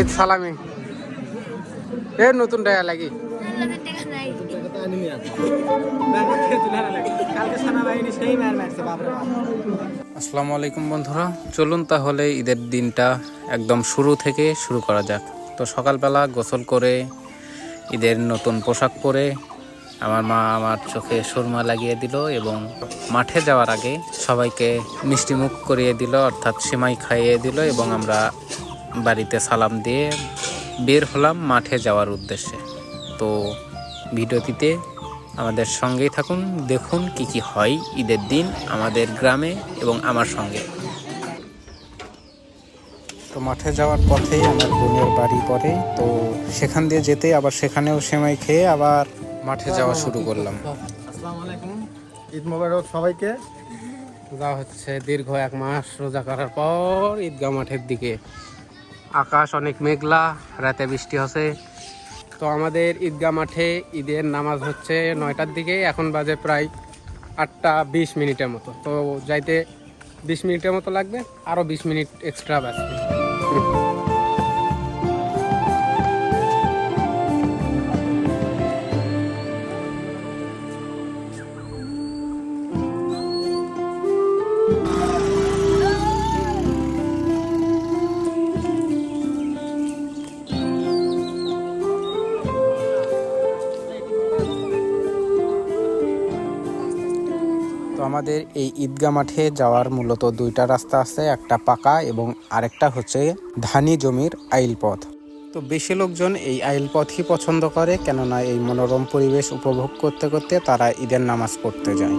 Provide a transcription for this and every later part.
ঈদ সালামি এ নতুন টাকা লাগি। আসসালামু আলাইকুম বন্ধুরা, চলুন তাহলে ঈদের দিনটা একদম শুরু থেকে শুরু করা যাক। তো সকালবেলা গোসল করে ঈদের নতুন পোশাক পরে আমার মা আমার চোখে সুরমা লাগিয়ে দিল এবং মাঠে যাওয়ার আগে সবাইকে মিষ্টি মুখ করিয়ে দিল, অর্থাৎ সেমাই খাইয়ে দিল এবং আমরা বাড়িতে সালাম দিয়ে বের হলাম মাঠে যাওয়ার উদ্দেশ্যে। তো ভিডিওটিতে আমাদের সঙ্গেই থাকুন, দেখুন কি কি হয় ঈদের দিন আমাদের গ্রামে এবং আমার সঙ্গে। তো মাঠে যাওয়ার পথেই আমার বোনের বাড়ি পড়ে, তো সেখান দিয়ে যেতে আবার সেখানেও সেমাই খেয়ে আবার মাঠে যাওয়া শুরু করলাম। আসসালামু আলাইকুম, ঈদ মোবারক সবাইকে। যা হচ্ছে দীর্ঘ 1 মাস রোজা করার পর ঈদগাহ মাঠের দিকে। আকাশ অনেক মেঘলা, রাতে বৃষ্টি হচ্ছে। তো আমাদের ঈদগাহ মাঠে ঈদের নামাজ হচ্ছে 9টার দিকে, এখন বাজে প্রায় 8টা 20 মিনিটের মতো। তো যাইতে 20 মিনিটের মতো লাগবে, আরও 20 মিনিট এক্সট্রা বাঁচবে। আমাদের এই ঈদগাহ মাঠে যাওয়ার মূলত 2টা রাস্তা আছে, একটা পাকা এবং আরেকটা হচ্ছে ধানি জমির আইল পথ। তো বেশি লোকজন এই আইল পথই পছন্দ করে, কেননা এই মনোরম পরিবেশ উপভোগ করতে করতে তারা ঈদের নামাজ পড়তে যায়।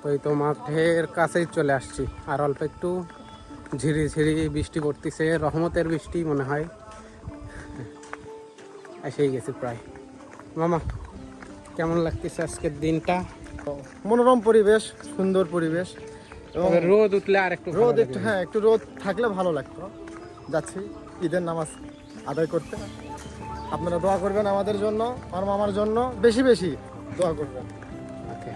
তো এই তো মাঠের কাছেই চলে আসছি, আর অল্প একটু ঝিরি ঝিরি বৃষ্টি পড়তেছে, রহমতের বৃষ্টি মনে হয়। এসেই গেছি প্রায়। মামা, কেমন লাগতেছে আজকের দিনটা? মনোরম পরিবেশ, সুন্দর পরিবেশ এবং রোদ উঠলে আর একটু রোদ একটু, হ্যাঁ একটু রোদ থাকলে ভালো লাগতো। যাচ্ছি ঈদের নামাজ আদায় করতে। আপনারা দোয়া করবেন আমাদের জন্য, আমার মামার জন্য বেশি বেশি দোয়া করবেন। ওকে।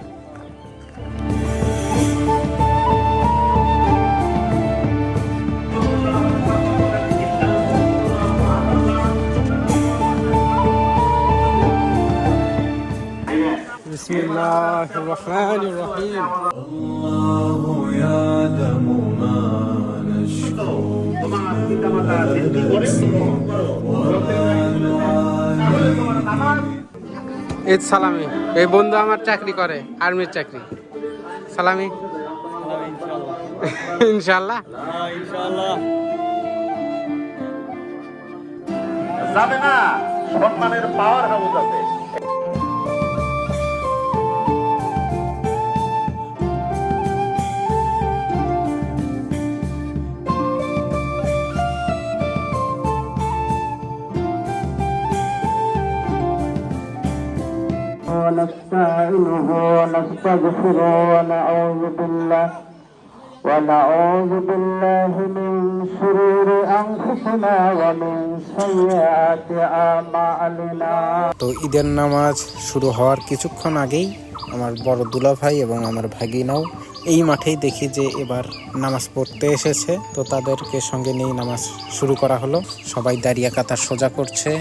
বিসমিল্লাহির রহমানির রহিম। الله يعلم ما نشكو ঈদ সালামি। এই বন্ধু আমার চাকরি করে, আর্মির চাকরি। সালামি। ইনশাআল্লাহ। যাবে না, সম্মানের পাওয়ার হাউস আছে। ونستعينه ونستغفره ونعوذ بالله من شرور أنفسنا ومن سيئات أعمالنا। তো ঈদের নামাজ শুরু হওয়ার কিছুক্ষণ আগেই আমার বড় দুলা ভাই এবং আমার ভাগিনাও এই মাঠেই দেখি যে এবার নামাজ পড়তে এসেছে। তো তাদেরকে সঙ্গে নিয়ে নামাজ শুরু করা হলো। সবাই দাঁড়িয়ে কাতার সোজা করছে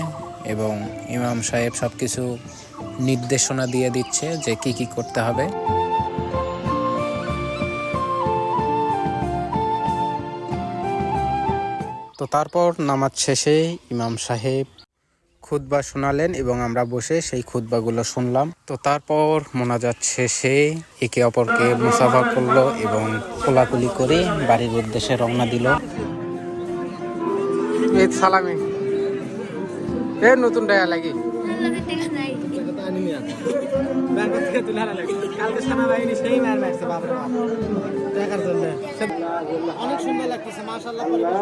এবং ইমাম সাহেব সব কিছু নির্দেশনা দিয়ে দিচ্ছে যে কি কি করতে হবে। তো তারপর নামাজ শেষে ইমাম সাহেব খুতবা শোনালেন এবং আমরা বসে সেই খুতবাগুলো শুনলাম। তো তারপর মোনাজাত শেষে একে অপরকে মুসাফা করলো এবং কোলাকুলি করে বাড়ির উদ্দেশ্যে রওনা দিল। ঈদ সালামি এ নতুন টাকা লাগি। অনেক সুন্দর লাগতেছে, মাশাআল্লাহ। পরিবেশ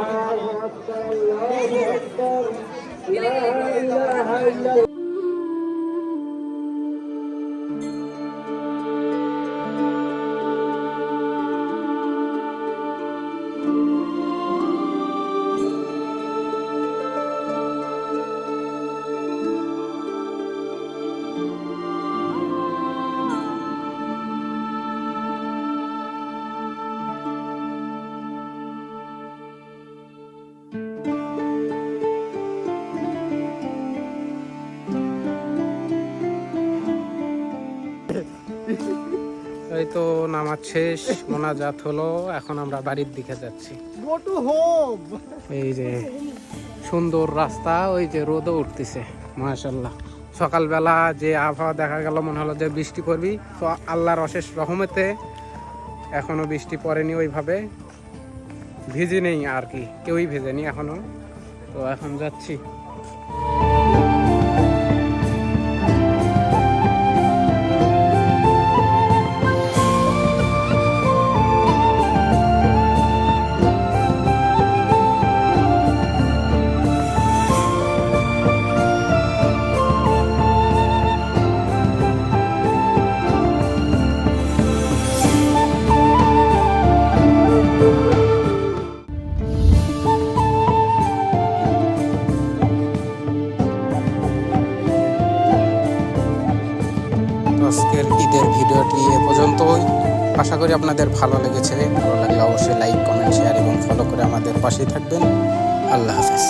এই তো নামাজ শেষ, মোনাজাত হলো, এখন আমরা বাড়ির দিকে যাচ্ছি। Go to home. এই যে সুন্দর রাস্তা, ওই যে রোদও উঠতেছে মাশাআল্লাহ। সকালবেলা যে আবহাওয়া দেখা গেল মনে হলো যে বৃষ্টি পড়বি, তো আল্লাহর অশেষ রহমতে এখনো বৃষ্টি পড়েনি, ওইভাবে ভিজে নেই আর কি, কেউই ভেজেনি এখনো। তো এখন যাচ্ছি। আজকের ঈদের ভিডিওটি এ পর্যন্তই। আশা করি আপনাদের ভালো লেগেছে। ভালো লাগলে অবশ্যই লাইক, কমেন্ট, শেয়ার এবং ফলো করে আমাদের পাশেই থাকবেন। আল্লাহ হাফেজ।